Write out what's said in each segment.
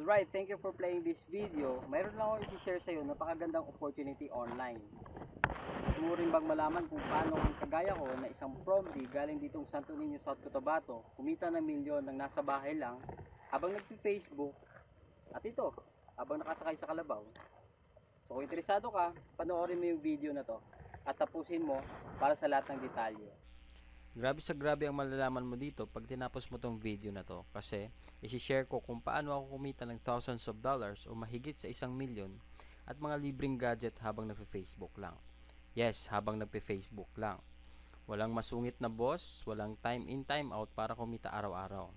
Alright, thank you for playing this video. Mayroon lang ako i-share sa iyo napakagandang opportunity online. Gusto mo rin bang malaman kung paano ang kagaya ko na isang promdi galing ditong Santo Niño, South Cotabato, kumita ng milyon ng nasa bahay lang habang nagpi-Facebook at ito, habang nakasakay sa kalabaw. So kung interesado ka, panoorin mo yung video na to at tapusin mo para sa lahat ng detalye. Grabe sa grabe ang malalaman mo dito pag tinapos mo tong video na to kasi isi-share ko kung paano ako kumita ng thousands of dollars o mahigit sa 1,000,000 at mga libreng gadget habang nagpe-Facebook lang. Yes, habang nagpe-Facebook lang. Walang masungit na boss, walang time in time out para kumita araw-araw.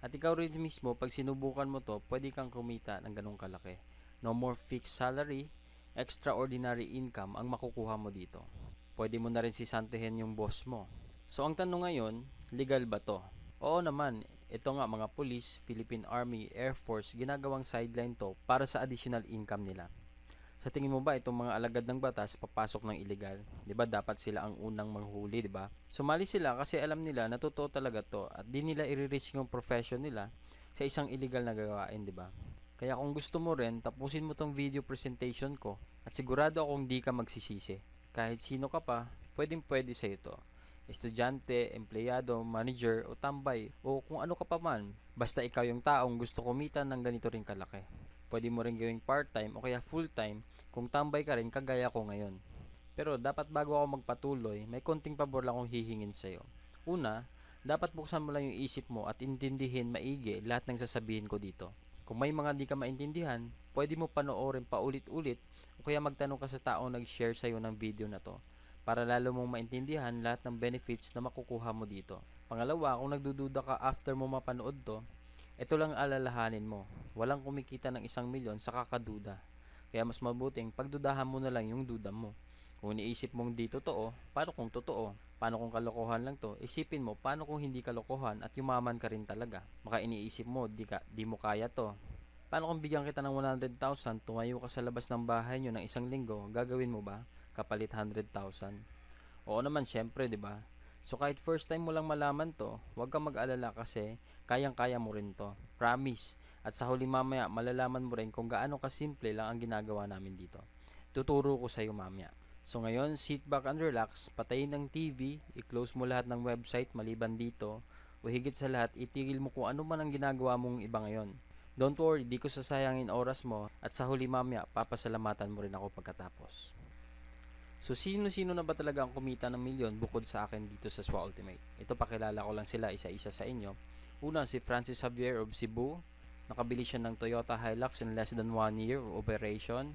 At ikaw rin mismo pag sinubukan mo to, pwede kang kumita ng ganung kalaki. No more fixed salary, extraordinary income ang makukuha mo dito. Pwede mo na rin sisantihin yung boss mo. So ang tanong ngayon, legal ba to? Oo naman, ito nga mga police, Philippine Army, Air Force, ginagawang sideline to para sa additional income nila. Sa tingin mo ba itong mga alagad ng batas papasok ng illegal? 'Di ba dapat sila ang unang manghuli, 'di ba? Sumali sila kasi alam nila na totoo talaga to at di nila i-risk yung profession nila sa isang illegal na gawain, 'di ba? Kaya kung gusto mo rin, tapusin mo tong video presentation ko at sigurado akong di ka magsisisi. Kahit sino ka pa, pwede sa ito. Estudyante, empleyado, manager o tambay o kung ano ka pa man. Basta ikaw yung taong gusto kumita ng ganito rin kalaki. Pwede mo rin gawing part-time o kaya full-time kung tambay ka rin kagaya ko ngayon. Pero dapat bago ako magpatuloy, may konting pabor lang akong hihingin sa'yo. Una, dapat buksan mo lang yung isip mo at intindihin maigi lahat ng sasabihin ko dito. Kung may mga di ka maintindihan, pwede mo panoorin paulit-ulit o kaya magtanong ka sa taong nag-share sa'yo ng video na to para lalo mong maintindihan lahat ng benefits na makukuha mo dito. Pangalawa, kung nagdududa ka after mo mapanood to, ito lang alalahanin mo. Walang kumikita ng 1,000,000 sa kakaduda. Kaya mas mabuting pagdudahan mo na lang yung duda mo. Kung iniisip mong di totoo, paano kung totoo? Paano kung kalokohan lang to? Isipin mo, paano kung hindi kalokohan at yumaman ka rin talaga? Baka iniisip mo, di mo kaya to. Paano kung bigyan kita ng 100,000, tumayo ka sa labas ng bahay nyo ng 1 linggo, gagawin mo ba? Kapalit 100,000. Oo naman syempre, 'di ba? So kahit first time mo lang malaman 'to, huwag kang mag-alala kasi kayang-kaya mo rin 'to. Promise. At sa huli mamaya, malalaman mo rin kung gaano kasimple lang ang ginagawa namin dito. Tuturo ko sa iyo mamaya. So ngayon, sit back and relax, patayin ng TV, i-close mo lahat ng website maliban dito, o higit sa lahat, itigil mo kung ano man ang ginagawa mong iba ngayon. Don't worry, di ko sasayangin oras mo at sa huli mamaya, papasalamatan mo rin ako pagkatapos. So sino-sino na ba talaga ang kumita ng milyon bukod sa akin dito sa SWA Ultimate? Ito pakilala ko lang sila isa-isa sa inyo. Una si Francis Javier of Cebu. Nakabili siya ng Toyota Hilux in less than 1 year of operation.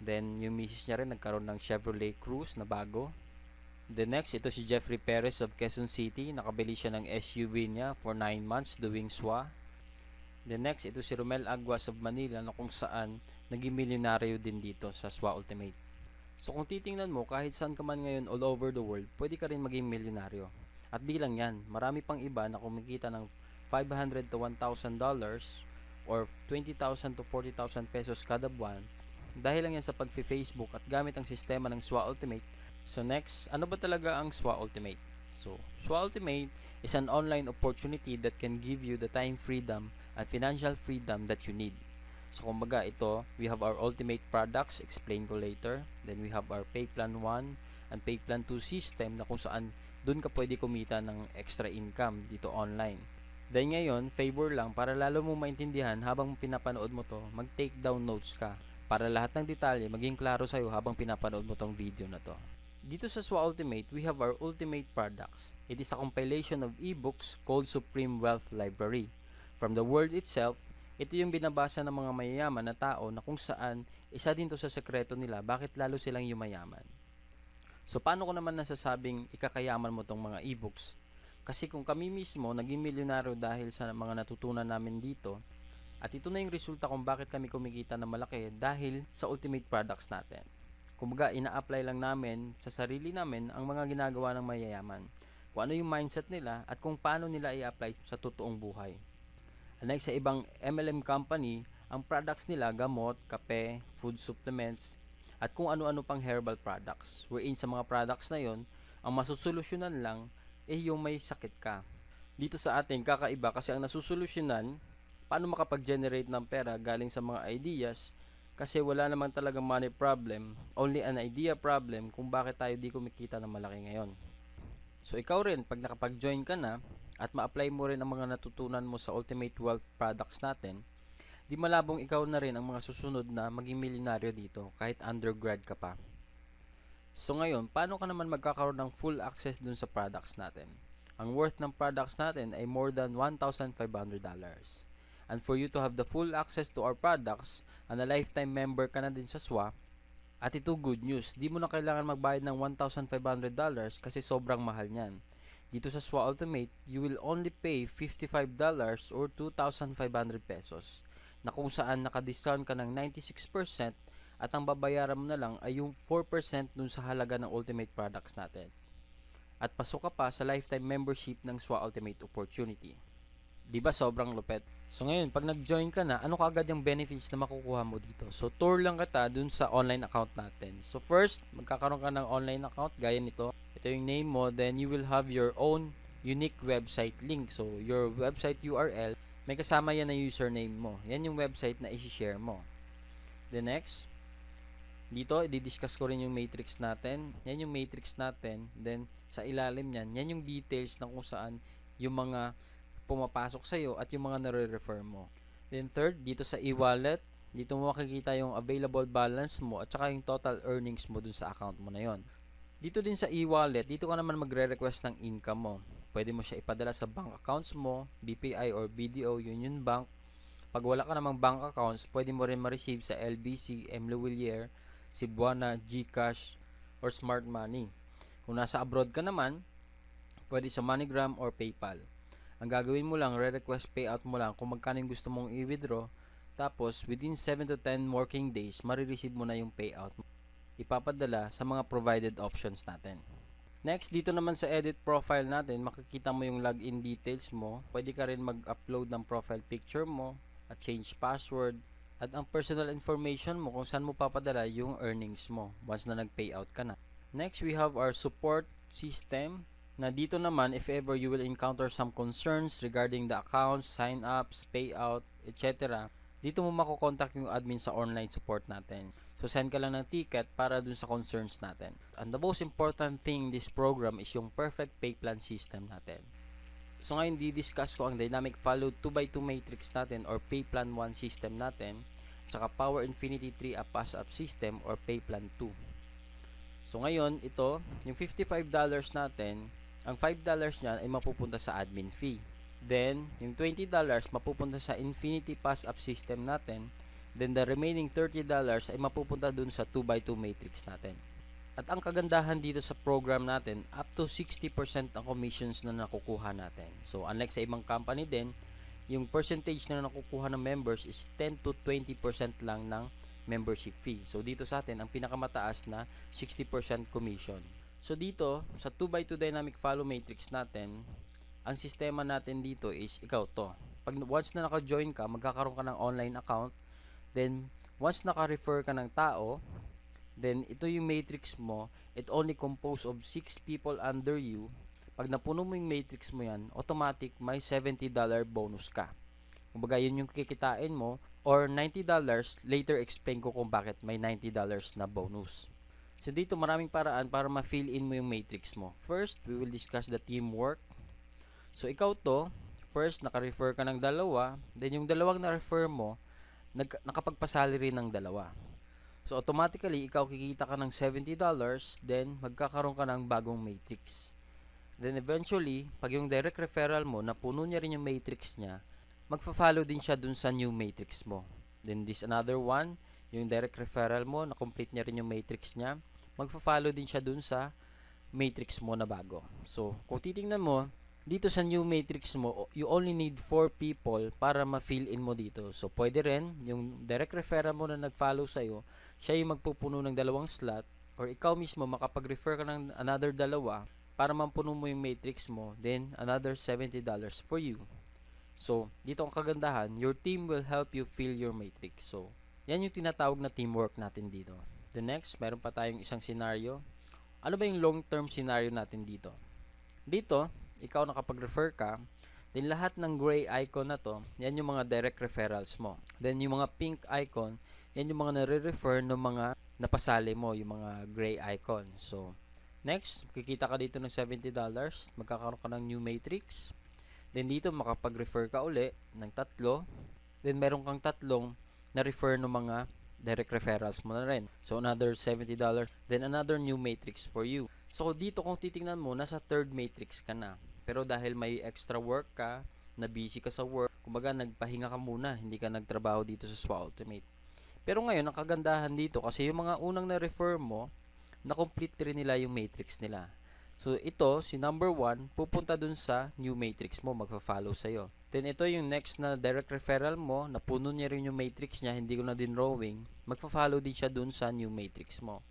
Then yung misis niya rin nagkaroon ng Chevrolet Cruze na bago. The next, ito si Jeffrey Perez of Quezon City. Nakabili siya ng SUV niya for 9 months doing SWA. The next, ito si Romel Aguas of Manila na kung saan naging milyonaryo din dito sa SWA Ultimate. So kung titingnan mo, kahit saan ka man ngayon all over the world, pwede ka rin maging milyonaryo. At di lang yan, marami pang iba na kumikita ng $500 to $1,000 or 20,000 to 40,000 pesos kada buwan dahil lang yan sa pag-Facebook at gamit ang sistema ng SWA Ultimate. So next, ano ba talaga ang SWA Ultimate? So, SWA Ultimate is an online opportunity that can give you the time freedom and financial freedom that you need. So kumbaga ito, we have our ultimate products, explain ko later. Then we have our Pay Plan 1 and Pay Plan 2 system na kung saan dun ka pwede kumita ng extra income dito online. Then ngayon, favor lang para lalo mo maintindihan habang pinapanood mo to, mag-take down notes ka para lahat ng detalye maging klaro sa'yo habang pinapanood mo tong video na to. Dito sa SWA Ultimate, we have our ultimate products. It is a compilation of ebooks called Supreme Wealth Library. From the word itself, ito yung binabasa ng mga mayayaman na tao na kung saan isa din to sa sekreto nila bakit lalo silang yumayaman. So paano ko naman nasasabing ikakayaman mo tong mga ebooks? Kasi kung kami mismo naging milyonaryo dahil sa mga natutunan namin dito, at ito na yung resulta kung bakit kami kumikita na malaki dahil sa ultimate products natin. Kumbaga ina-apply lang namin sa sarili namin ang mga ginagawa ng mayayaman. Kung ano yung mindset nila at kung paano nila i-apply sa totoong buhay. Unlike sa ibang MLM company, ang products nila gamot, kape, food supplements, at kung ano-ano pang herbal products. Wherein sa mga products na yon, ang masusolusyonan lang yung may sakit ka. Dito sa atin, kakaiba kasi ang nasusolusyonan paano makapag-generate ng pera galing sa mga ideas, kasi wala naman talagang money problem, only an idea problem kung bakit tayo di kumikita ng malaki ngayon. So ikaw rin, pag nakapag-join ka na at ma-apply mo rin ang mga natutunan mo sa Ultimate Wealth Products natin, di malabong ikaw na rin ang mga susunod na maging milyonaryo dito kahit undergrad ka pa. So ngayon, paano ka naman magkakaroon ng full access dun sa products natin? Ang worth ng products natin ay more than $1,500. And for you to have the full access to our products, and a lifetime member ka na din sa SWA, at ito good news, di mo na kailangan magbayad ng $1,500 kasi sobrang mahal niyan. Dito sa SWA Ultimate, you will only pay $55 or 2,500 pesos, na kung saan naka-discount ka ng 96% at ang babayaran mo na lang ay yung 4% dun sa halaga ng Ultimate products natin. At pasok ka pa sa lifetime membership ng SWA Ultimate Opportunity. Diba sobrang lupet? So ngayon, pag nag-join ka na, ano kaagad yung benefits na makukuha mo dito? So tour lang kita dun sa online account natin. So first, magkakaroon ka ng online account gaya nito. Ito yung name mo, then you will have your own unique website link. So your website URL, may kasama yan na username mo. Yan yung website na isi-share mo. The next, dito, i-discuss ko rin yung matrix natin. Yan yung matrix natin. Then, sa ilalim yan, yan yung details na kung saan yung mga pumapasok sa'yo at yung mga nare-refer mo. Then third, dito sa e-wallet, dito mo makikita yung available balance mo at saka yung total earnings mo dun sa account mo na yon. Dito din sa e-wallet, dito ka naman magre-request ng income mo. Pwede mo siya ipadala sa bank accounts mo, BPI or BDO, Union Bank. Pag wala ka namang bank accounts, pwede mo rin ma-receive sa LBC, M. Lewillier, Cebuana, GCash, or Smart Money. Kung nasa abroad ka naman, pwede sa MoneyGram or PayPal. Ang gagawin mo lang, re-request payout mo lang kung magkano yung gusto mong i-withdraw. Tapos, within 7 to 10 working days, marireceive mo na yung payout. Ipapadala sa mga provided options natin. Next, dito naman sa edit profile natin, makikita mo yung login details mo. Pwede ka rin mag-upload ng profile picture mo at change password. At ang personal information mo kung saan mo papadala yung earnings mo once na nag-payout ka na. Next, we have our support system. Na dito naman, if ever you will encounter some concerns regarding the accounts, sign-ups, payout, etc., dito mo makokontak yung admin sa online support natin. So, send ka lang ng ticket para dun sa concerns natin. And the most important thing in this program is yung perfect pay plan system natin. So, ngayon, di-discuss ko ang Dynamic Follow 2x2 matrix natin or Pay Plan 1 system natin, saka Power Infinity 3 a Pass-Up system or Pay Plan 2. So, ngayon, ito, yung $55 natin, ang $5 niyan ay mapupunta sa admin fee. Then, yung $20 mapupunta sa Infinity Pass-Up system natin. Then, the remaining $30 ay mapupunta dun sa 2x2 matrix natin. At ang kagandahan dito sa program natin, up to 60% ang commissions na nakukuha natin. So, unlike sa ibang company din, yung percentage na nakukuha ng members is 10 to 20% lang ng membership fee. So, dito sa atin, ang pinakamataas na 60% commission. So dito, sa 2x2 dynamic follow matrix natin, ang sistema natin dito is ikaw to. Pag once na naka-join ka, magkakaroon ka ng online account. Then, once naka-refer ka ng tao, then ito yung matrix mo, it only composed of 6 people under you. Pag napuno mo yung matrix mo yan, automatic may $70 bonus ka. Kumbaga, yun yung kikitain mo, or $90, later explain ko kung bakit may $90 na bonus. So dito maraming paraan para ma-fill in mo yung matrix mo. First, we will discuss the teamwork. So ikaw to, first naka-refer ka ng dalawa, then yung dalawang na-refer mo, nakapagpasali rin ng dalawa. So automatically, ikaw kikita ka ng $70, then magkakaroon ka ng bagong matrix. Then eventually, pag yung direct referral mo, napuno niya rin yung matrix niya, magfa-follow din siya dun sa new matrix mo. Then this another one, yung direct referral mo, na-complete niya rin yung matrix niya, magfa-follow din siya dun sa matrix mo na bago. So, kung titingnan mo, dito sa new matrix mo, you only need 4 people para ma-fill in mo dito. So, pwede rin, yung direct referral mo na nag-follow sa'yo, siya yung magpupuno ng 2 slot, or ikaw mismo makapag-refer ka ng another 2 para mampuno mo yung matrix mo, then another $70 for you. So, dito ang kagandahan, your team will help you fill your matrix. So, yan yung tinatawag na teamwork natin dito. The next, meron pa tayong isang scenario. Ano ba yung long-term scenario natin dito? Dito, ikaw nakapag-refer ka, Then lahat ng gray icon na to, yan yung mga direct referrals mo. Then yung mga pink icon, yan yung mga nare-refer ng mga napasali mo, yung mga gray icon. So, next, kikita ka dito ng $70, magkakaroon ka ng new matrix. Then dito makapag-refer ka uli ng tatlo. Then meron kang tatlong na-refer ng mga direct referrals mo na rin. So, another $70. Then another new matrix for you. So, dito kung titingnan mo, nasa third matrix ka na. Pero dahil may extra work ka, na busy ka sa work, kumbaga nagpahinga ka muna, hindi ka nagtrabaho dito sa SWA Ultimate. Pero ngayon, ang kagandahan dito, kasi yung mga unang na-refer mo, na-complete rin nila yung matrix nila. So, ito, si number 1, pupunta dun sa new matrix mo, magpa-follow sa'yo. Then, ito yung next na direct referral mo, napuno niya rin yung matrix niya, hindi ko na din drawing, magpa-follow din siya dun sa new matrix mo.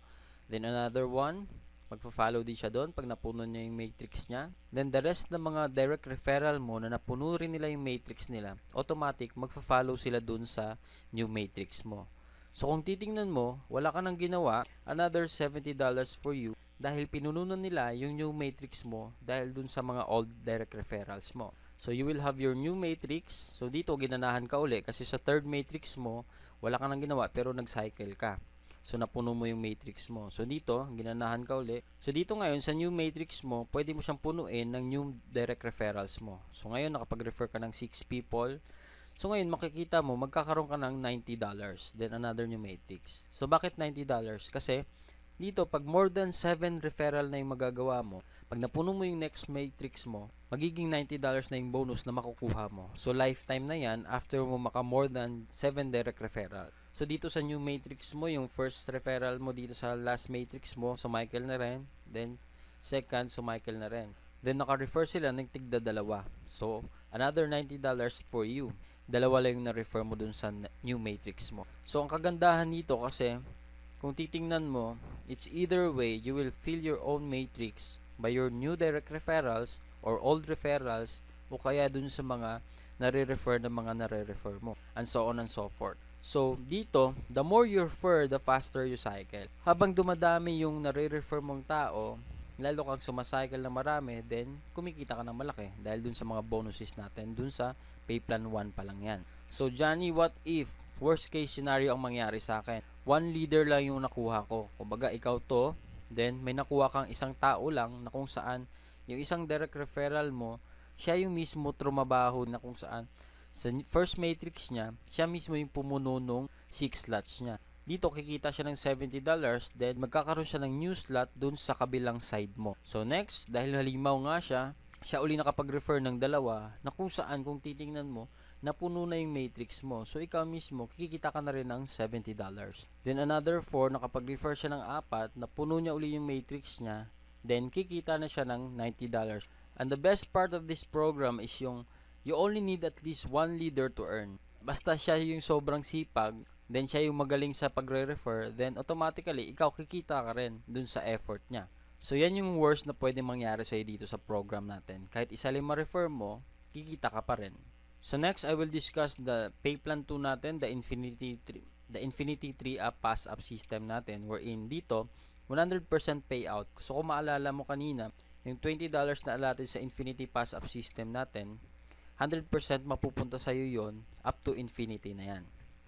Then, another one, magpa-follow din siya dun pag napuno niya yung matrix niya. Then, the rest ng mga direct referral mo na napuno rin nila yung matrix nila, automatic, magpa-follow sila dun sa new matrix mo. So, kung titingnan mo, wala ka nang ginawa, another $70 for you dahil pinununan nila yung new matrix mo dahil dun sa mga old direct referrals mo. So, you will have your new matrix. So, dito, ginanahan ka uli kasi sa third matrix mo, wala ka nang ginawa pero nag-cycle ka. So, napuno mo yung matrix mo. So, dito, ginanahan ka uli. So, dito ngayon, sa new matrix mo, pwede mo siyang punuin ng new direct referrals mo. So, ngayon, nakapag-refer ka ng 6 people. So, ngayon, makikita mo, magkakaroon ka ng $90. Then, another new matrix. So, bakit $90? Kasi, dito, pag more than 7 referral na yung magagawa mo, pag napuno mo yung next matrix mo, magiging $90 na yung bonus na makukuha mo. So, lifetime na yan after mo maka more than 7 direct referral. So, dito sa new matrix mo, yung first referral mo dito sa last matrix mo, so Michael na rin. Then, second, so Michael na rin. Then, naka-refer sila ng tigda dalawa. So, another $90 for you. Dalawa lang yung na-refer mo dun sa new matrix mo. So, ang kagandahan dito kasi, kung titingnan mo, it's either way, you will fill your own matrix by your new direct referrals or old referrals o kaya dun sa mga nare-refer ng mga nare-refer mo and so on and so forth. So, dito, the more you refer, the faster you cycle. Habang dumadami yung nare-refer mong tao, lalo kang sumacycle na marami, then kumikita ka ng malaki dahil dun sa mga bonuses natin, dun sa pay plan 1 pa lang yan. So, Johnny, what if worst case scenario ang mangyari sa akin? One leader lang yung nakuha ko. Kumbaga, ikaw to, then may nakuha kang isang tao lang na kung saan yung isang direct referral mo, siya yung mismo trumabaho na kung saan sa first matrix niya, siya mismo yung pumuno nung 6 slots niya. Dito, kikita siya ng $70, then magkakaroon siya ng new slot dun sa kabilang side mo. So, next, dahil halimaw nga siya uli nakapag-refer ng dalawa na kung saan, kung titingnan mo, napuno na yung matrix mo. So, ikaw mismo, kikita ka na rin ng $70. Then, another 4, nakapag-refer siya ng 4, napuno niya uli yung matrix niya, then, kikita na siya ng $90. And the best part of this program is yung, you only need at least one leader to earn. Basta siya yung sobrang sipag, then siya yung magaling sa pagre-refer, then automatically, ikaw kikita ka rin dun sa effort niya. So, yan yung worst na pwede mangyari sa'yo dito sa program natin. Kahit isa lang ma-refer mo, kikita ka pa rin. So, next, I will discuss the pay plan 2 natin, the Infinity 3 Up Pass Up system natin, wherein dito, 100% payout. So, kung maalala mo kanina, yung $20 na allotted sa Infinity Pass Up system natin, 100% mapupunta sa'yo yon up to infinity na yan.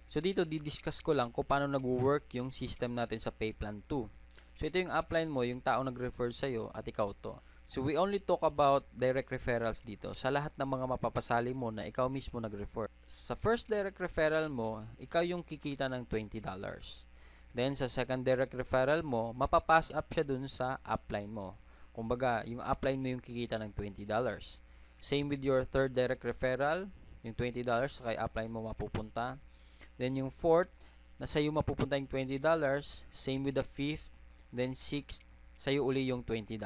So, dito, didiscuss ko lang kung paano nag-work yung system natin sa pay plan 2. So, ito yung upline mo, yung tao nag-refer sa'yo at ikaw to. So, we only talk about direct referrals dito sa lahat ng mga mapapasali mo na ikaw mismo nag-refer. Sa first direct referral mo, ikaw yung kikita ng $20. Then, sa second direct referral mo, mapapass up siya dun sa upline mo. Kumbaga, yung upline mo yung kikita ng $20. Same with your third direct referral, yung $20 kay upline mo mapupunta. Then, yung fourth, na sa'yo mapupunta yung $20. Same with the fifth. Then 6, sa'yo uli yung $20.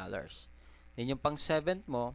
Then yung pang 7th mo,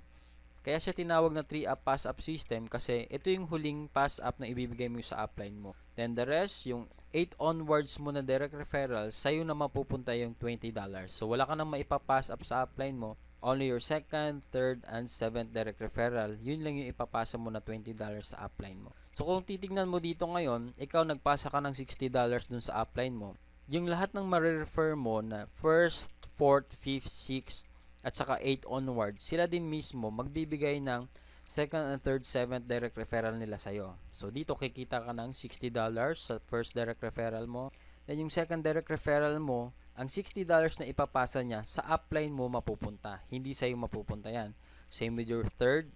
kaya siya tinawag na 3-up pass-up system kasi ito yung huling pass-up na ibibigay mo sa upline mo. Then the rest, yung 8 onwards mo na direct referral, sa'yo na mapupunta yung $20. So wala ka nang maipapass up sa upline mo, only your second, third, and 7th direct referral, yun lang yung ipapasa mo na $20 sa upline mo. So kung titignan mo dito ngayon, ikaw nagpasa ka ng $60 dun sa upline mo, yung lahat ng ma-refer mo na first, fourth, fifth, sixth, at saka 8 onwards, sila din mismo magbibigay ng second and third, seventh direct referral nila sa'yo. So dito kikita ka ng $60 sa first direct referral mo. Then yung second direct referral mo, ang $60 na ipapasa niya sa upline mo mapupunta. Hindi sa'yo mapupunta yan. Same with your third,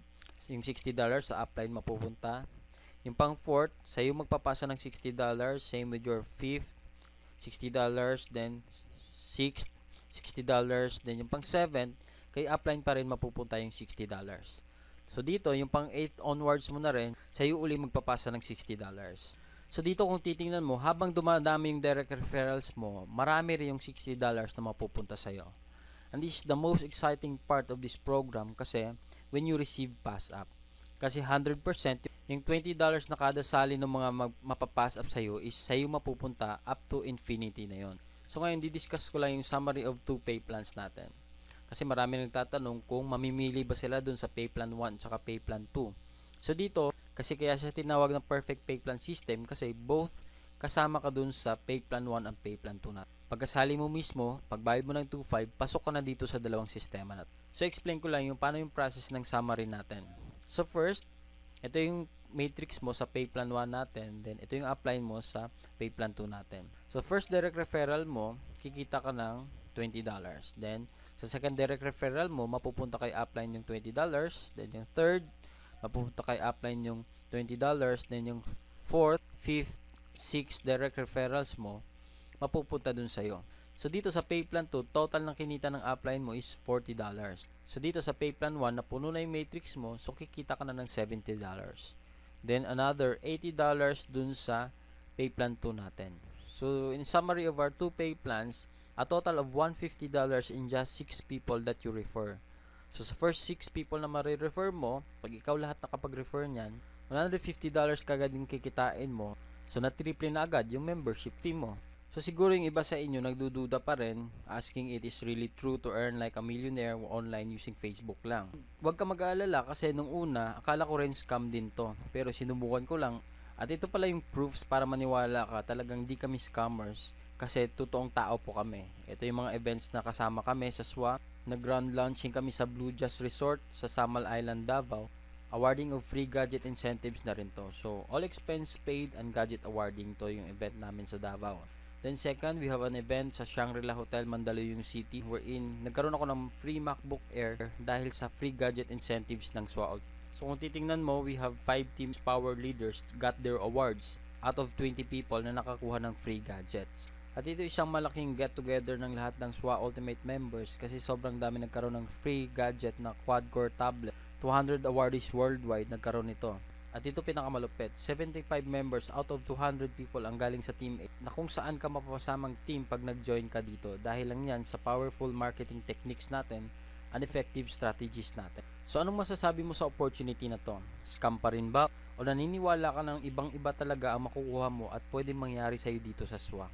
yung $60 sa upline mapupunta. Yung pang fourth, sa'yo magpapasa ng $60. Same with your fifth, $60. Then sixth, $60. Then yung pang seventh, kay upline pa rin mapupunta yung $60. So dito, yung pang 8 onwards mo na rin, sa'yo uli magpapasa ng $60. So dito kung titingnan mo, habang dumadami yung direct referrals mo, marami rin yung $60 na mapupunta sa'yo. And this is the most exciting part of this program kasi when you receive pass up. Kasi 100%, yung $20 na kada sali ng mga mapapass up sa'yo is sa'yo mapupunta up to infinity na yon. So ngayon, didiscuss ko lang yung summary of 2 pay plans natin. Kasi marami nagtatanong kung mamimili ba sila dun sa pay plan 1 at pay plan 2. So dito, kasi kaya siya tinawag ng perfect pay plan system kasi both kasama ka dun sa pay plan 1 at pay plan 2 natin. Pagkasali mo mismo, pagbayad mo ng 2.5, pasok ka na dito sa dalawang sistema natin. So explain ko lang yung paano yung process ng summary natin. So first, ito yung matrix mo sa pay plan 1 natin, then ito yung upline mo sa pay plan 2 natin. So first direct referral mo, kikita ka ng $20. Then sa second direct referral mo, mapupunta kay upline yung $20. Then yung third, mapupunta kay upline yung $20. Then yung fourth, fifth, sixth direct referrals mo, mapupunta dun sa'yo. So dito sa pay plan 2, total ng kinita ng upline mo is $40. So dito sa pay plan 1, napuno na yung matrix mo, so kikita ka na ng $70. Then another $80 dun sa pay plan 2 natin. So in summary of our 2 pay plans, a total of $150 in just 6 people that you refer. So sa first 6 people na marirefer mo, pag ikaw lahat nakapag-refer niyan, $150 kagad yung kikitain mo. So na-triple na agad yung membership fee mo. So siguro yung iba sa inyo nagdududa pa rin, asking it is really true to earn like a millionaire online using Facebook lang. Huwag ka mag-aalala kasi nung una, akala ko rin scam din to. Pero sinubukan ko lang. At ito pala yung proofs para maniwala ka, talagang di kami scammers. Kasi totoong tao po kami. Ito yung mga events na kasama kami sa SWA. Nag-grand launching kami sa Blue Jazz Resort sa Samal Island, Davao. Awarding of free gadget incentives na rin to. So, all expense paid and gadget awarding to yung event namin sa Davao. Then second, we have an event sa Shangri-La Hotel, Mandaluyong City wherein nagkaroon ako ng free MacBook Air dahil sa free gadget incentives ng SWA. So, kung titingnan mo, we have 5 teams power leaders got their awards out of 20 people na nakakuha ng free gadgets. At ito isang malaking get-together ng lahat ng SWA Ultimate members kasi sobrang dami nagkaroon ng free gadget na quad-core tablet. 200 awardees worldwide nagkaroon nito. At ito pinakamalupit, 75 members out of 200 people ang galing sa Team 8 na kung saan ka mapapasamang team pag nag-join ka dito dahil lang yan sa powerful marketing techniques natin and effective strategies natin. So anong masasabi mo sa opportunity na to? Scam pa rin ba? O naniniwala ka ng ibang-iba talaga ang makukuha mo at pwedeng mangyari sa'yo dito sa SWA?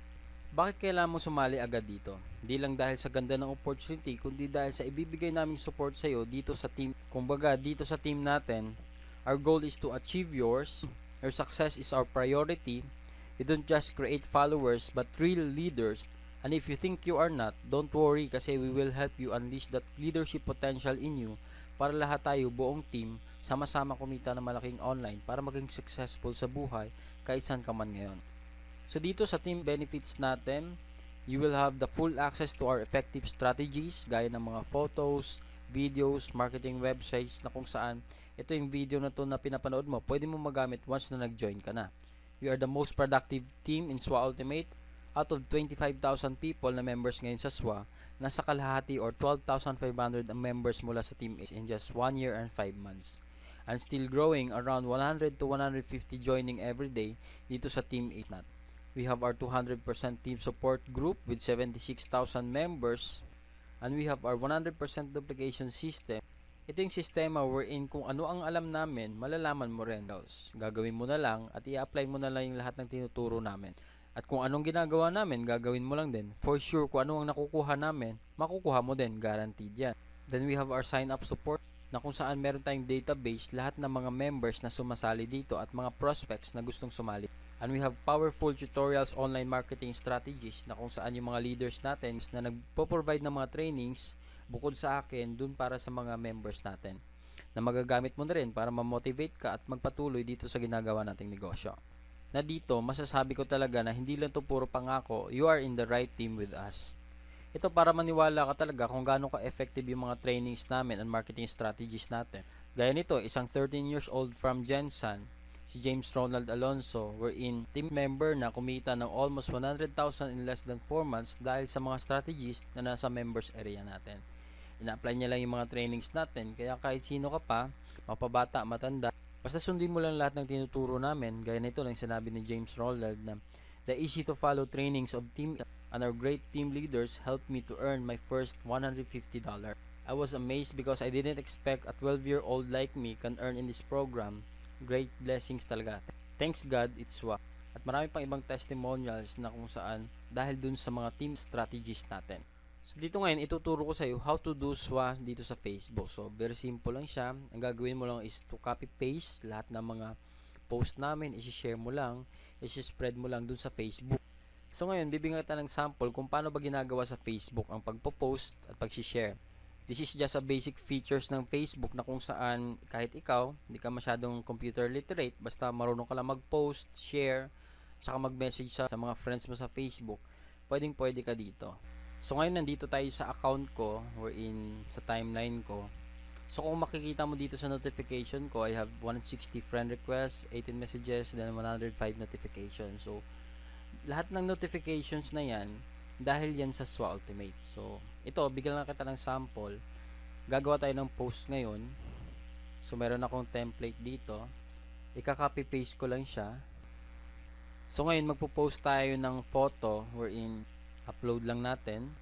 Bakit kailangan mo sumali agad dito? Di lang dahil sa ganda ng opportunity, kundi dahil sa ibibigay naming support sa'yo dito sa team. Kumbaga, dito sa team natin, our goal is to achieve yours. Your success is our priority. We don't just create followers, but real leaders. And if you think you are not, don't worry kasi we will help you unleash that leadership potential in you para lahat tayo, buong team, sama-sama kumita ng malaking online para maging successful sa buhay kahit saan ka man ngayon. So dito sa team benefits natin, you will have the full access to our effective strategies gaya ng mga photos, videos, marketing websites na kung saan ito yung video na to na pinapanood mo, pwede mo magamit once na nag-join ka na. We are the most productive team in SWA Ultimate. Out of 25,000 people na members ngayon sa SWA, nasa kalahati or 12,500 ang members mula sa Team 8 in just 1 year and 5 months. And still growing, around 100 to 150 joining every day dito sa Team 8 natin. We have our 200% team support group with 76,000 members. And we have our 100% duplication system. Ito yung sistema wherein kung ano ang alam namin, malalaman mo rin. Gagawin mo na lang at i-apply mo na lang yung lahat ng tinuturo namin. At kung anong ginagawa namin, gagawin mo lang din. For sure, kung ano ang nakukuha namin, makukuha mo din. Guaranteed yan. Then we have our sign-up support na kung saan meron tayong database, lahat ng mga members na sumasali dito at mga prospects na gustong sumali. And we have powerful tutorials, online marketing strategies na kung saan yung mga leaders natin na nagpo-provide ng mga trainings bukod sa akin dun para sa mga members natin. na magagamit mo na rin para ma-motivate ka at magpatuloy dito sa ginagawa nating negosyo. Na dito, masasabi ko talaga na hindi lang to puro pangako, you are in the right team with us. Ito para maniwala ka talaga kung gaano ka-effective yung mga trainings namin and marketing strategies natin. Gaya nito, isang 13 years old from Jensen, si James Ronald Alonso, wherein team member na kumita ng almost 100,000 in less than 4 months dahil sa mga strategies na nasa members area natin. Ina-apply niya lang yung mga trainings natin, kaya kahit sino ka pa, mapabata, matanda, basta sundin mo lang lahat ng tinuturo namin. Gaya nito lang sinabi ni James Ronald na the easy to follow trainings of team and our great team leaders helped me to earn my first $150. I was amazed because I didn't expect a 12-year-old like me can earn in this program. Great blessings talaga. Thanks God, it's SWA. At marami pang ibang testimonials na kung saan dahil dun sa mga team strategies natin. So dito ngayon, ituturo ko sa iyo how to do SWA dito sa Facebook. So very simple lang siya. Ang gagawin mo lang is to copy paste lahat ng mga post namin, i-share mo lang, i-spread mo lang dun sa Facebook. So ngayon, bibigyan kita ng sample kung paano ba ginagawa sa Facebook ang pagpo-post at pag-share. This is just a basic features ng Facebook na kung saan kahit ikaw, hindi ka masyadong computer literate, basta marunong ka lang mag-post, share, tsaka mag-message sa mga friends mo sa Facebook, pwede ka dito. So ngayon nandito tayo sa account ko, wherein sa timeline ko. So kung makikita mo dito sa notification ko, I have 160 friend requests, 18 messages, then 105 notifications. So lahat ng notifications na yan, dahil yan sa SWA Ultimate. So ito, bigyan lang kita ng sample. Gagawa tayo ng post ngayon. So meron akong template dito. Ika-copy paste ko lang siya. So ngayon magpo-post tayo ng photo wherein upload lang natin.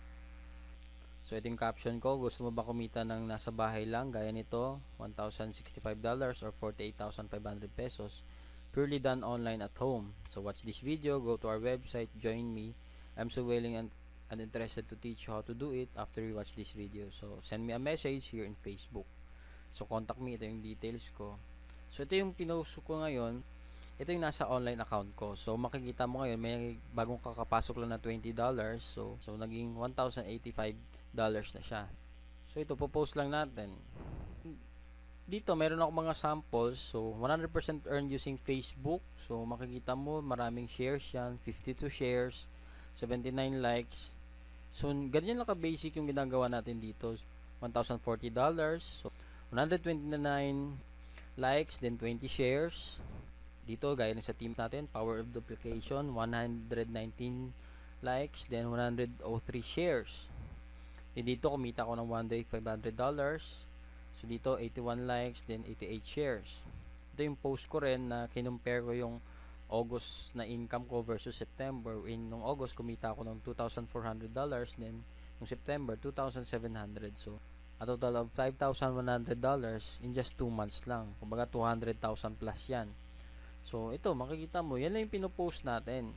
So ito yung caption ko. Gusto mo ba kumita ng nasa bahay lang? Gaya nito, $1,065 or 48,500 pesos. Purely done online at home. So watch this video, go to our website, join me. I'm so willing and interested to teach you how to do it after you watch this video. So send me a message here in Facebook. So contact me, ito yung details ko. So ito yung pinost ko ngayon. Ito yung nasa online account ko. So makikita mo ngayon may bagong kakapasok lang na $20. So naging $1,085 na siya. So ito po-post lang natin. Dito meron ako mga samples. So 100% earned using Facebook. So makikita mo maraming shares yan, 52 shares, 79 likes. So ganyan lang ka-basic yung ginagawa natin dito. $1,040. So 129 likes, then 20 shares. Dito gaya ng sa team natin, power of duplication, 119 likes, then 103 shares. Then dito kumita ko ng one day $500. So dito 81 likes, then 88 shares. Ito yung post ko rin na kinumpare ko yung August na income ko versus September. Nung August kumita ako ng $2,400, then nung September $2,700. So a total of $5,100 in just 2 months lang. Kumbaga 200,000 plus yan. So ito makikita mo, yan lang yung pinopost natin.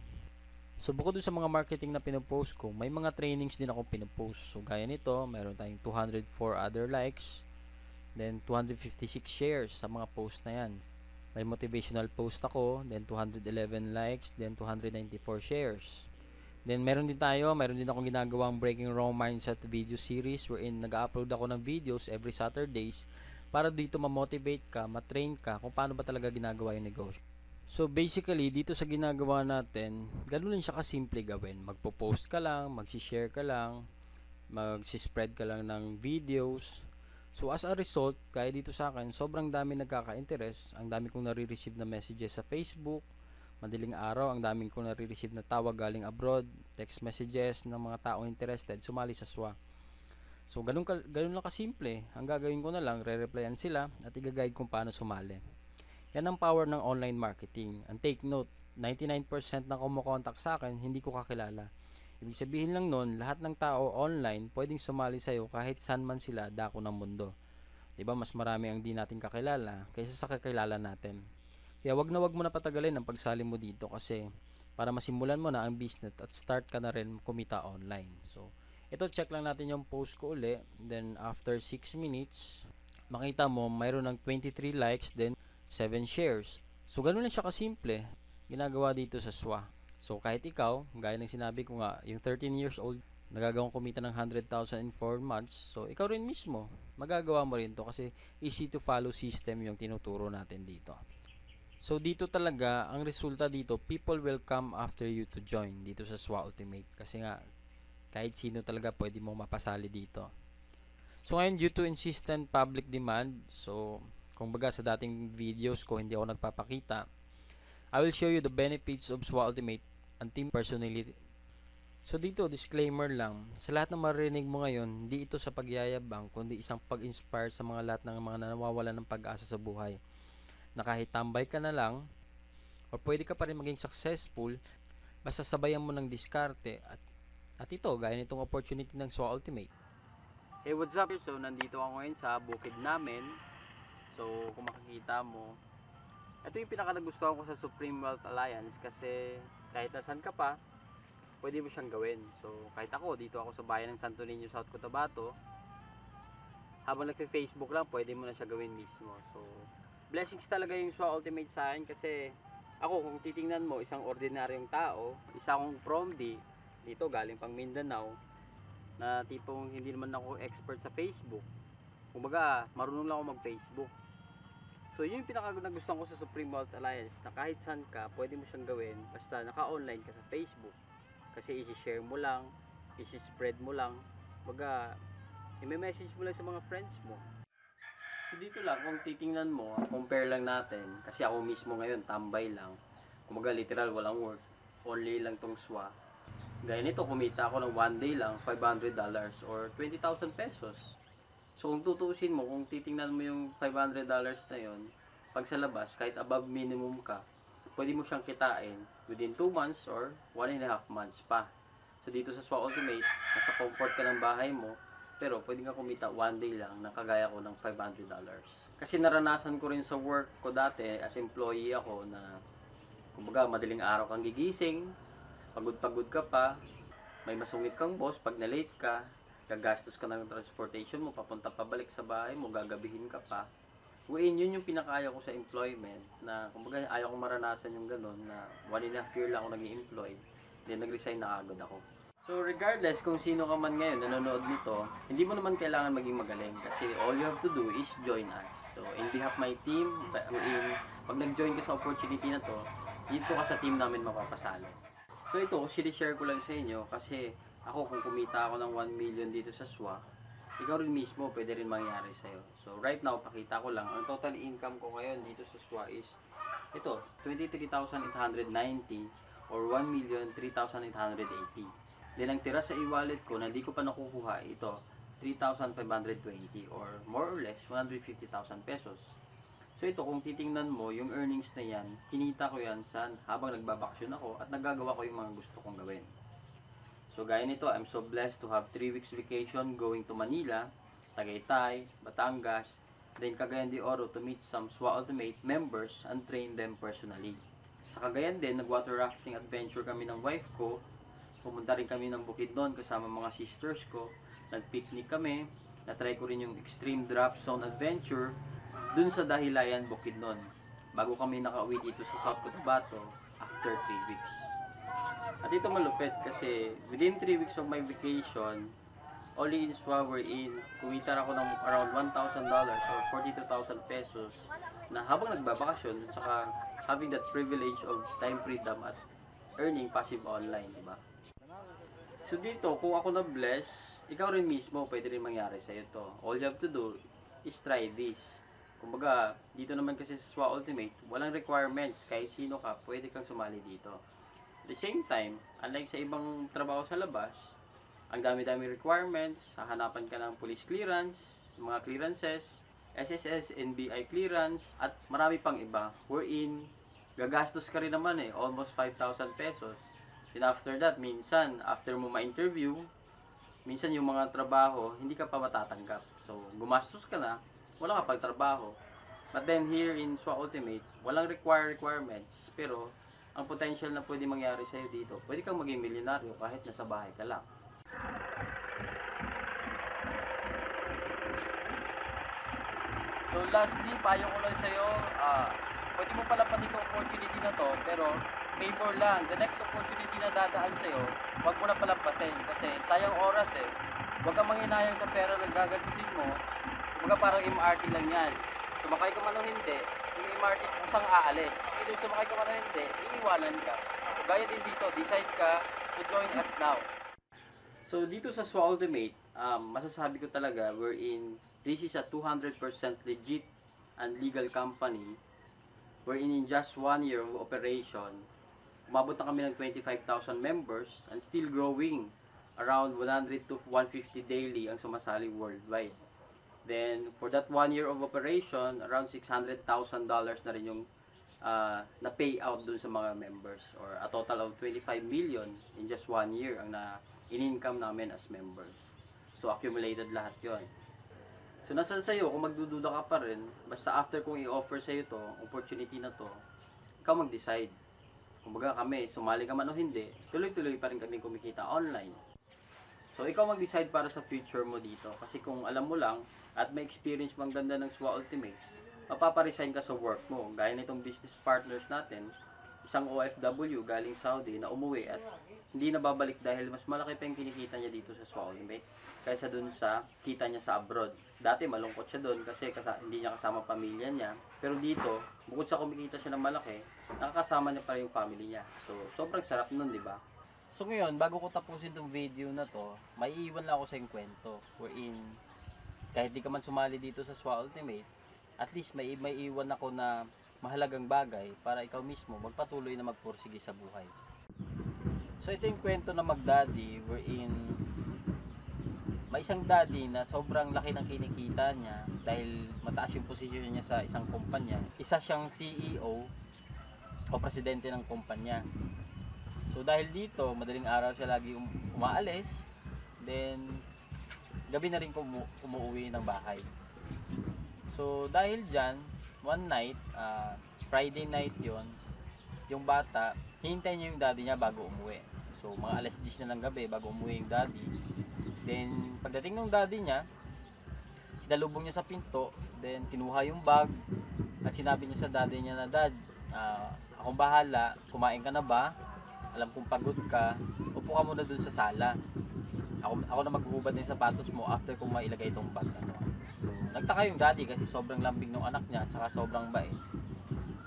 So bukod dun sa mga marketing na pinopost ko, may mga trainings din ako pinopost. So gaya nito, mayroon tayong 204 other likes, then 256 shares sa mga post na yan. May motivational post ako, then 211 likes, then 294 shares. Then meron din akong ginagawang Breaking Raw Mindset video series wherein nag-upload ako ng videos every Saturdays para dito ma-motivate ka, ma-train ka kung paano ba talaga ginagawa yung negosyo. So basically, dito sa ginagawa natin, ganoon lang siya kasimple gawin. Magpo-post ka lang, mag-share ka lang, mag-spread ka lang ng videos. So as a result, kaya dito sa akin, sobrang dami nagkaka-interest. Ang dami kong nare-receive na messages sa Facebook. Madaling araw, ang dami kong nare-receive na tawag galing abroad, text messages ng mga taong interested sumali sa SWA. So ganun lang kasimple. Ang gagawin ko na lang, re-replyan sila at i-guide kung paano sumali. Yan ang power ng online marketing. And take note, 99% na kumukontak sa akin, hindi ko kakilala. Ibig sabihin lang nun, lahat ng tao online pwedeng sumali sa'yo kahit saan man sila dako ng mundo. Diba, mas marami ang di natin kakilala kaysa sa kakilala natin. Kaya wag mo na patagalin ang pagsali mo dito kasi para masimulan mo na ang business at start ka na rin kumita online. So, ito check lang natin yung post ko uli. Then, after 6 minutes, makita mo mayroon ng 23 likes, then 7 shares. So, ganun lang siya kasimple ginagawa dito sa SWA. So kahit ikaw, gaya ng sinabi ko nga, yung 13 years old nagagawang kumita ng 100,000 in 4 months. So, ikaw rin mismo, magagawa mo rin to kasi easy to follow system yung tinuturo natin dito. So, dito talaga, ang resulta dito, people will come after you to join dito sa SWA Ultimate. Kasi nga, kahit sino talaga pwede mo mapasali dito. So, ngayon, due to insistent public demand, so, kung baga sa dating videos ko, hindi ako nagpapakita, I will show you the benefits of SWA Ultimate and team personality. So dito, disclaimer lang, sa lahat ng marinig mo ngayon, hindi ito sa pagyayabang, kundi isang pag-inspire sa mga lahat ng mga nawawalan ng pag-asa sa buhay. Na kahit tambay ka na lang, o pwede ka pa rin maging successful, basta sabayan mo ng diskarte, at ito, gaya nitong opportunity ng SWA Ultimate. Hey, what's up? So, nandito ako ngayon sa bukid namin. So, kung makikita mo, ito yung pinaka-nagustuhan ko sa Supreme Wealth Alliance kasi kahit nasan ka pa, pwede mo siyang gawin. So, kahit ako, dito ako sa bayan ng Santo Niño, South Cotabato, habang nagpe-Facebook lang, pwede mo na siya gawin mismo. So, blessings talaga yung SWA Ultimate sa akin kasi ako, kung titingnan mo, isang ordinaryong tao, isa akong PROMD, dito galing pang Mindanao, na tipong hindi naman ako expert sa Facebook. Kumbaga, marunong lang ako mag-Facebook. So, yun yung pinaka-nagustuhan ko sa Supreme Wealth Alliance na kahit saan ka, pwede mo siyang gawin basta naka-online ka sa Facebook. Kasi isi-share mo lang, isi-spread mo lang, baga, i-message mo lang sa mga friends mo. So dito lang, kung titingnan mo, compare lang natin, kasi ako mismo ngayon, tambay lang. Kumaga literal, walang work, only lang tong SWA. Gaya nito, kumita ako ng one day lang, $500 or 20,000 pesos. So kung tutuusin mo, kung titingnan mo yung $500 na yon, pag sa labas, kahit above minimum ka, pwede mo siyang kitain within 2 months or 1.5 months pa. So dito sa SWA Ultimate, nasa comfort ka ng bahay mo, pero pwede nga kumita one day lang na kagaya ko ng $500. Kasi naranasan ko rin sa work ko dati, as employee ako na, kumbaga madaling araw kang gigising, pagod-pagod ka pa, may masungit kang boss, pag na-late ka, gagastos ka ng transportation mo, papunta pabalik sa bahay mo, gagabihin ka pa. Yun yung pinakaya ko sa employment na kumbaga ayaw kong maranasan yung ganun na 1.5 year lang ako naging employed, then nag-resign na agad ako. So regardless kung sino ka man ngayon nanonood nito, hindi mo naman kailangan maging magaling kasi all you have to do is join us. So in behalf of my team, pag nag-join ka sa opportunity na to, dito ka sa team namin mapapasalo. So ito, sinishare ko lang sa inyo kasi ako kung kumita ako ng 1 million dito sa SWA, ikaw rin mismo pwede rin mangyari sa'yo. So right now, pakita ko lang, ang total income ko ngayon dito sa SWA is ito, 23,890 or 1,03,880. Then ang tira sa e-wallet ko na di ko pa nakukuha, ito, 3,520 or more or less 150,000 pesos. So ito, kung titingnan mo, yung earnings na yan, kinita ko yan habang nagbabakasyon ako at nagagawa ko yung mga gusto kong gawin. So gaya nito, I'm so blessed to have 3 weeks vacation going to Manila, Tagaytay, Batangas, then Cagayan de Oro to meet some SWA Ultimate members and train them personally. Sa Cagayan din, nag-water rafting adventure kami ng wife ko, pumunta rin kami ng Bukidnon kasama mga sisters ko, nag-picnic kami, na-try ko rin yung extreme drop zone adventure dun sa Dahilayan, Bukidnon, bago kami nakauwi dito sa South Cotabato after 3 weeks. At ito malupit kasi within 3 weeks of my vacation, only in SWA wherein kumita ako ng around $1,000 or 42,000 pesos na habang nagbabakasyon at saka having that privilege of time freedom at earning passive online, diba? So dito, kung ako na-bless, ikaw rin mismo pwede rin mangyari sa'yo to. All you have to do is try this. Kumbaga, dito naman kasi sa SWA Ultimate, walang requirements. Kahit sino ka, pwede kang sumali dito. At the same time, unlike sa ibang trabaho sa labas, ang dami-dami requirements, hahanapan ka ng police clearance, mga clearances, SSS, NBI clearance, at marami pang iba. Wherein, gagastos ka rin naman almost 5,000 pesos. And after that, minsan, after mo ma-interview, minsan yung mga trabaho, hindi ka pa matatanggap. So, gumastos ka na, wala ka pang trabaho. But then here in SWA Ultimate, walang requirements, pero ang potential na pwede mangyari sa'yo dito, pwede kang maging milyonaryo kahit nasa bahay ka lang. So lastly, payo ko lang sa'yo, pwede mo palampasin itong opportunity na to, pero favor lang, the next opportunity na dadaan sa'yo, huwag mo na palampasin kasi sayang oras eh. Huwag kang manghinayang sa pera na gagastusin mo. Kumbaga parang MRT lang yan. Sumakay ka man o hindi, yung MRT kusang aalis. Kasi kung sumakay ka man o hindi, iiwanan ka. So gaya din dito, decide ka to join us now. So dito sa SWA Ultimate, masasabi ko talaga wherein this is a 200% legit and legal company wherein in just 1 year of operation, umabot na kami ng 25,000 members and still growing. Around 100 to 150 daily ang sumasali worldwide. Then, for that 1 year of operation, around $600,000 na rin yung na-pay out dun sa mga members. Or a total of 25 million in just 1 year ang in-income namin as members. So, accumulated lahat yon. So, nasa sa'yo, kung magdududa ka pa rin, basta after kong i-offer sa'yo to, opportunity na to, ikaw mag-decide. Kumbaga kami, sumali ka man o hindi, tuloy-tuloy pa rin kami kumikita online. So, ikaw mag-decide para sa future mo dito. Kasi kung alam mo lang, at may experience mang ganda ng SWA Ultimate, mapaparesign ka sa work mo. Gaya nitong business partners natin, isang OFW galing Saudi na umuwi at hindi na babalik dahil mas malaki pa yung kinikita niya dito sa SWA Ultimate kaysa dun sa kita niya sa abroad. Dati malungkot siya dun kasi hindi niya kasama pamilya niya. Pero dito, bukod sa kumikita siya ng malaki, nakakasama niya pa rin yung family niya. So, sobrang sarap nun, di ba? So ngayon, bago ko tapusin tong video na to, may iiwan lang ako sa yung kwento. Wherein, kahit di ka man sumali dito sa SWA Ultimate, at least may iiwan ako na mahalagang bagay para ikaw mismo magpatuloy na magpursige sa buhay. So ito yung kwento na mag-daddy, wherein may isang daddy na sobrang laki ng kinikita niya dahil mataas yung posisyon niya sa isang kumpanya. Isa siyang CEO o presidente ng kumpanya. So dahil dito, madaling araw siya lagi umaalis, then gabi na rin umuwi ng bahay. So dahil dyan, one night, Friday night yon, yung bata, hinintay niya yung daddy niya bago umuwi. So mga alas 10 na ng gabi bago umuwi yung daddy. Then pagdating ng daddy niya, sinalubong niya sa pinto, then kinuha yung bag at sinabi niya sa daddy niya na, "Dad, akong bahala, kumain ka na ba? Alam kong pagod ka, upo ka muna dun sa sala. Ako na maghuhubad ng sapatos mo after kong mailagay itong bag na to." So, nagtaka yung daddy kasi sobrang lambing ng anak niya at saka sobrang bait.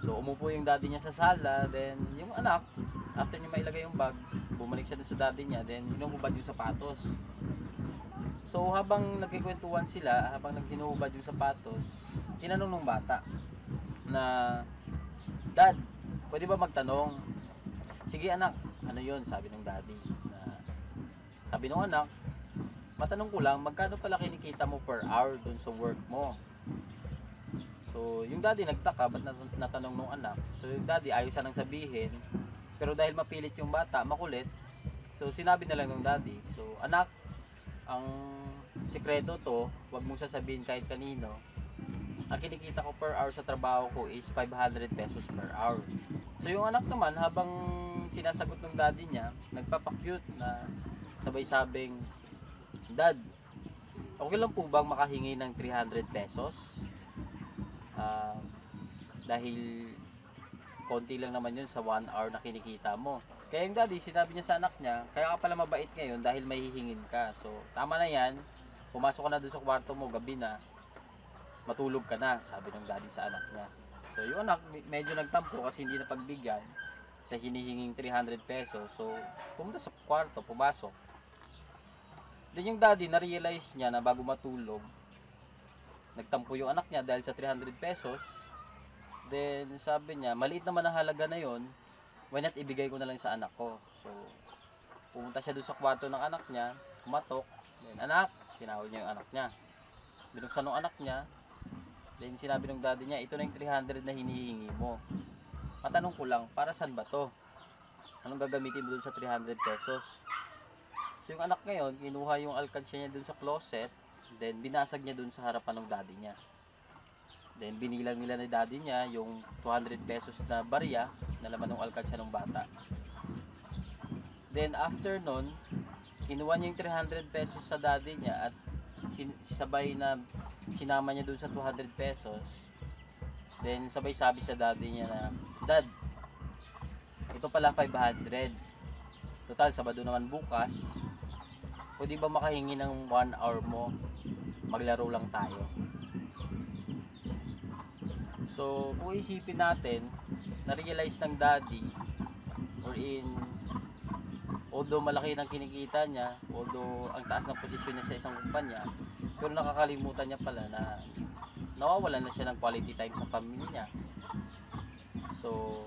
So, umupo yung daddy niya sa sala, then yung anak, after niya mailagay yung bag, bumalik siya dun sa daddy niya, then hinuhubad yung sapatos. So, habang nagkikwentuhan sila, habang naghinuhubad yung sapatos, tinanong ng bata na, "Dad, pwede ba magtanong?" "Sige anak." "Ano yun?" sabi ng daddy. Sabi ng anak, "Matanong ko lang, magkano pala kinikita mo per hour dun sa work mo?" So, yung daddy nagtaka, ba't natanong ng anak? So, yung daddy ayaw siya nang sabihin, pero dahil mapilit yung bata, makulit, so sinabi na lang ng daddy, "So, anak, ang sikreto to, wag mong sasabihin kahit kanino. Ang kinikita ko per hour sa trabaho ko is 500 pesos per hour." So, yung anak naman, habang sinasagot ng daddy niya, nagpapakyut na sabay-sabing, "Dad, okay lang po bang makahingi ng 300 pesos? Dahil konti lang naman yun sa 1 hour na kinikita mo." Kaya yung daddy, sinabi niya sa anak niya, "Kaya ka pala mabait ngayon dahil may hihingin ka. So, tama na yan, pumasok ka na dun sa kwarto mo, gabi na, matulog ka na," sabi ng daddy sa anak niya. So, yung anak, medyo nagtampo kasi hindi na pagbigyan sa hinihinging 300 pesos. So, pumunta sa kwarto, pumasok. Then yung daddy, na-realize niya na bago matulog, nagtampo yung anak niya dahil sa 300 pesos. Then, sabi niya, maliit naman ang halaga na yon, why not ibigay ko na lang sa anak ko. So, pumunta siya doon sa kwarto ng anak niya, kumatok. Then, "Anak," tinawag niya yung anak niya. Binuksan ng anak niya. Then, sinabi ng daddy niya, "Ito na yung 300 na hinihingi mo. Matanong ko lang, para saan ba to? Anong gagamitin mo dun sa 300 pesos?" So, yung anak ngayon, kinuha yung alkansya niya dun sa closet, then binasag niya dun sa harapan ng daddy niya. Then, binilang nila ni daddy niya yung 200 pesos na barya na laman ng alkansya ng bata. Then, after nun, kinuha niya yung 300 pesos sa daddy niya at sabay na sinama niya dun sa 200 pesos. Then, sabay sabi sa daddy niya na, "Dad, ito pala 500. Total, Sabado naman bukas. Pwede ba makahingi ng 1 hour mo? Maglaro lang tayo. So, kung isipin natin, na-realize ng daddy, although malaki ng kinikita niya, although ang taas ng posisyon niya sa isang kumpanya, pero nakakalimutan niya pala na nawawalan na siya ng quality time sa family niya. So,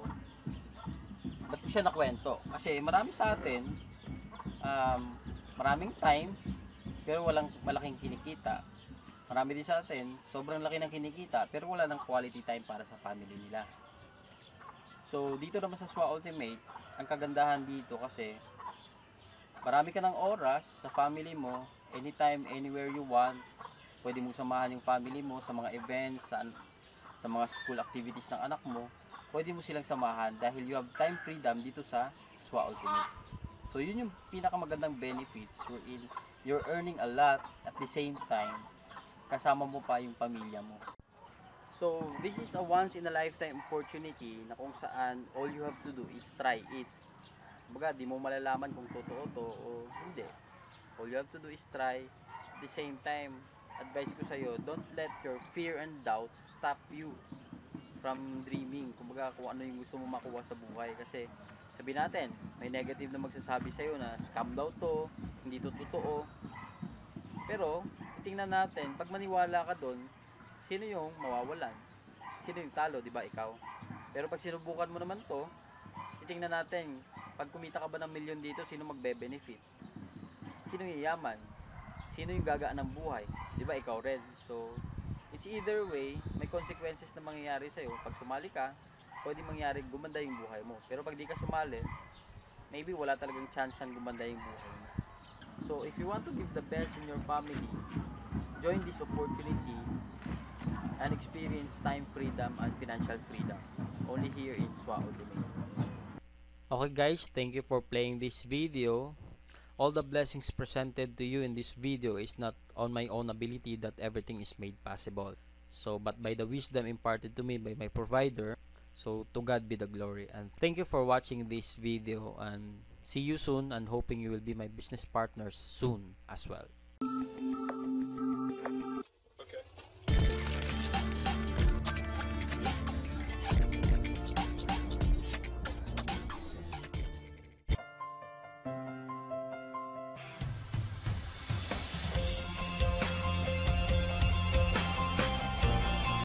ba't ko siya nakwento? Kasi marami sa atin, maraming time, pero walang malaking kinikita. Marami din sa atin, sobrang laki ng kinikita, pero wala ng quality time para sa family nila. So, dito naman sa SWA Ultimate, ang kagandahan dito kasi, marami ka ng oras sa family mo, anytime, anywhere you want. Pwede mo samahan yung family mo sa mga events, sa mga school activities ng anak mo. Pwede mo silang samahan dahil you have time freedom dito sa SWA Ultimate. So, yun yung pinakamagandang benefits wherein you're earning a lot at the same time, kasama mo pa yung pamilya mo. So, this is a once in a lifetime opportunity na kung saan all you have to do is try it. Kumbaga, di mo malalaman kung totoo to o hindi. All you have to do is try. At the same time, advice ko sa'yo, don't let your fear and doubt stop you from dreaming. Kumbaga, kung ano yung gusto mo makuha sa buhay. Kasi, sabi natin, may negative na magsasabi sa'yo na scam daw to, hindi to totoo. Pero, tingnan natin, pag maniwala ka doon, sino yung mawawalan? Sino yung talo, di ba ikaw? Pero pag sinubukan mo naman to, titingnan natin, pag kumita ka ba ng milyon dito, sino magbe-benefit? Sino yung yaman? Sino yung gagaan ng buhay? Di ba ikaw rin? So, it's either way, may consequences na mangyayari sa'yo. Pag sumali ka, pwede mangyari gumanda yung buhay mo. Pero pag di ka sumali, maybe wala talagang chance ang gumanda yung buhay mo. So, if you want to give the best in your family, join this opportunity and experience time freedom and financial freedom only here in SWA Ultimate. Okay guys, thank you for playing this video. All the blessings presented to you in this video is not on my own ability that everything is made possible. So, but by the wisdom imparted to me by my provider. So, to God be the glory. And thank you for watching this video and see you soon and hoping you will be my business partners soon as well.